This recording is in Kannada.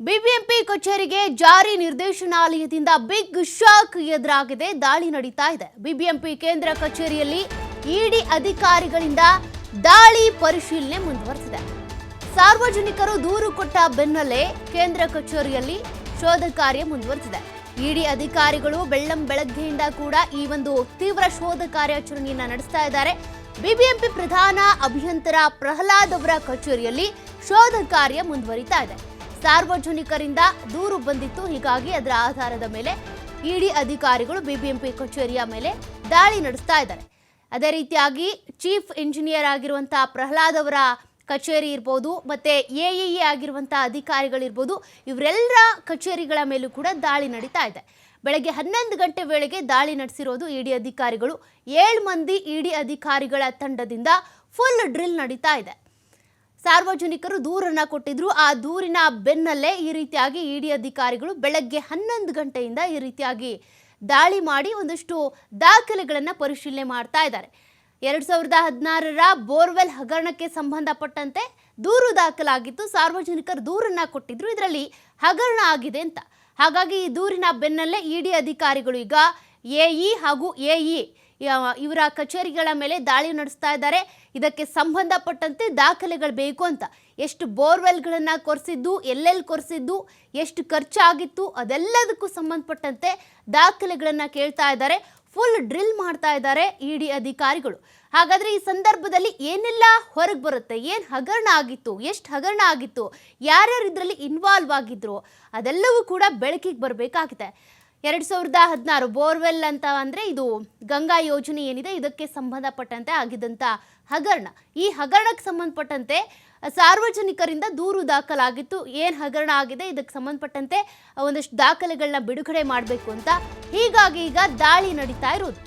ಬಿಬಿಎಂಪಿ ಕಚೇರಿಗೆ ಜಾರಿ ನಿರ್ದೇಶನಾಲಯದಿಂದ ಬಿಗ್ ಶಾಕ್ ಎದುರಾಗಿದೆ. ದಾಳಿ ನಡೀತಾ ಇದೆ. ಬಿಬಿಎಂಪಿ ಕೇಂದ್ರ ಕಚೇರಿಯಲ್ಲಿ ಇಡಿ ಅಧಿಕಾರಿಗಳಿಂದ ದಾಳಿ ಪರಿಶೀಲನೆ ಮುಂದುವರೆದಿದೆ. ಸಾರ್ವಜನಿಕರು ದೂರು ಕೊಟ್ಟ ಬೆನ್ನಲ್ಲೇ ಕೇಂದ್ರ ಕಚೇರಿಯಲ್ಲಿ ಶೋಧ ಕಾರ್ಯ ಮುಂದುವರೆದಿದೆ. ಇಡಿ ಅಧಿಕಾರಿಗಳು ಬೆಳಗ್ಗೆಯಿಂದ ಕೂಡ ಈ ಒಂದು ತೀವ್ರ ಶೋಧ ಕಾರ್ಯಾಚರಣೆಯನ್ನ ನಡೆಸ್ತಾ ಇದ್ದಾರೆ. ಬಿಬಿಎಂಪಿ ಪ್ರಧಾನ ಅಭಿಯಂತರ ಪ್ರಹ್ಲಾದ್ ಅವರ ಕಚೇರಿಯಲ್ಲಿ ಶೋಧ ಕಾರ್ಯ ಮುಂದುವರಿತಾ ಇದೆ. ಸಾರ್ವಜನಿಕರಿಂದ ದೂರು ಬಂದಿತ್ತು, ಹೀಗಾಗಿ ಅದರ ಆಧಾರದ ಮೇಲೆ ಇಡಿ ಅಧಿಕಾರಿಗಳು ಬಿಬಿಎಂಪಿ ಕಚೇರಿಯ ಮೇಲೆ ದಾಳಿ ನಡೆಸ್ತಾ ಇದ್ದಾರೆ. ಅದೇ ರೀತಿಯಾಗಿ ಚೀಫ್ ಇಂಜಿನಿಯರ್ ಆಗಿರುವಂತಹ ಪ್ರಹ್ಲಾದ್ ಅವರ ಕಚೇರಿ ಇರ್ಬೋದು, ಮತ್ತೆ ಎಇಇ ಆಗಿರುವಂತಹ ಅಧಿಕಾರಿಗಳಿರ್ಬೋದು, ಇವರೆಲ್ಲರ ಕಚೇರಿಗಳ ಮೇಲೂ ಕೂಡ ದಾಳಿ ನಡೀತಾ ಇದೆ. ಬೆಳಗ್ಗೆ 11 ಗಂಟೆ ವೇಳೆಗೆ ದಾಳಿ ನಡೆಸಿರೋದು ಇಡಿ ಅಧಿಕಾರಿಗಳು. 7 ಮಂದಿ ಇಡಿ ಅಧಿಕಾರಿಗಳ ತಂಡದಿಂದ ಫುಲ್ ಡ್ರಿಲ್ ನಡೀತಾ ಇದೆ. ಸಾರ್ವಜನಿಕರು ದೂರನ್ನ ಕೊಟ್ಟಿದ್ರು. ಆ ದೂರಿನ ಬೆನ್ನಲ್ಲೇ ಈ ರೀತಿಯಾಗಿ ಇಡಿ ಅಧಿಕಾರಿಗಳು ಬೆಳಗ್ಗೆ 11 ಗಂಟೆಯಿಂದ ಈ ರೀತಿಯಾಗಿ ದಾಳಿ ಮಾಡಿ ಒಂದಷ್ಟು ದಾಖಲೆಗಳನ್ನು ಪರಿಶೀಲನೆ ಮಾಡ್ತಾ ಇದ್ದಾರೆ. 2016ರ ಬೋರ್ವೆಲ್ ಹಗರಣಕ್ಕೆ ಸಂಬಂಧಪಟ್ಟಂತೆ ದೂರು ದಾಖಲಾಗಿತ್ತು. ಸಾರ್ವಜನಿಕರು ದೂರನ್ನ ಕೊಟ್ಟಿದ್ರು, ಇದರಲ್ಲಿ ಹಗರಣ ಆಗಿದೆ ಅಂತ. ಹಾಗಾಗಿ ಈ ದೂರಿನ ಬೆನ್ನಲ್ಲೇ ಇಡಿ ಅಧಿಕಾರಿಗಳು ಈಗ ಎಇ ಹಾಗೂ ಎಇ ಇವರ ಕಚೇರಿಗಳ ಮೇಲೆ ದಾಳಿ ನಡೆಸ್ತಾ ಇದ್ದಾರೆ. ಇದಕ್ಕೆ ಸಂಬಂಧಪಟ್ಟಂತೆ ದಾಖಲೆಗಳು ಬೇಕು ಅಂತ. ಎಷ್ಟು ಬೋರ್ವೆಲ್ಗಳನ್ನು ಕೊರೆಸಿದ್ದು, ಎಲ್ಲೆಲ್ಲಿ ಕೊರೆಸಿದ್ದು, ಎಷ್ಟು ಖರ್ಚಾಗಿತ್ತು, ಅದೆಲ್ಲದಕ್ಕೂ ಸಂಬಂಧಪಟ್ಟಂತೆ ದಾಖಲೆಗಳನ್ನು ಕೇಳ್ತಾ ಇದ್ದಾರೆ. ಫುಲ್ ಡ್ರಿಲ್ ಮಾಡ್ತಾ ಇದ್ದಾರೆ ಇಡಿ ಅಧಿಕಾರಿಗಳು. ಹಾಗಾದರೆ ಈ ಸಂದರ್ಭದಲ್ಲಿ ಏನೆಲ್ಲ ಹೊರಗೆ ಬರುತ್ತೆ, ಏನು ಹಗರಣ ಆಗಿತ್ತು, ಎಷ್ಟು ಹಗರಣ ಆಗಿತ್ತು, ಯಾರ್ಯಾರು ಇದರಲ್ಲಿ ಇನ್ವಾಲ್ವ್ ಆಗಿದ್ರು, ಅದೆಲ್ಲವೂ ಕೂಡ ಬೆಳಕಿಗೆ ಬರಬೇಕಾಗಿದೆ. 2016 ಬೋರ್ವೆಲ್ ಅಂತ ಅಂದರೆ ಇದು ಗಂಗಾ ಯೋಜನೆ ಏನಿದೆ, ಇದಕ್ಕೆ ಸಂಬಂಧಪಟ್ಟಂತೆ ಆಗಿದ್ದಂಥ ಹಗರಣ. ಈ ಹಗರಣಕ್ಕೆ ಸಂಬಂಧಪಟ್ಟಂತೆ ಸಾರ್ವಜನಿಕರಿಂದ ದೂರು ದಾಖಲಾಗಿತ್ತು. ಏನು ಹಗರಣ ಆಗಿದೆ, ಇದಕ್ಕೆ ಸಂಬಂಧಪಟ್ಟಂತೆ ಒಂದಷ್ಟು ದಾಖಲೆಗಳನ್ನ ಬಿಡುಗಡೆ ಮಾಡಬೇಕು ಅಂತ. ಹೀಗಾಗಿ ಈಗ ದಾಳಿ ನಡೀತಾ ಇರೋದು.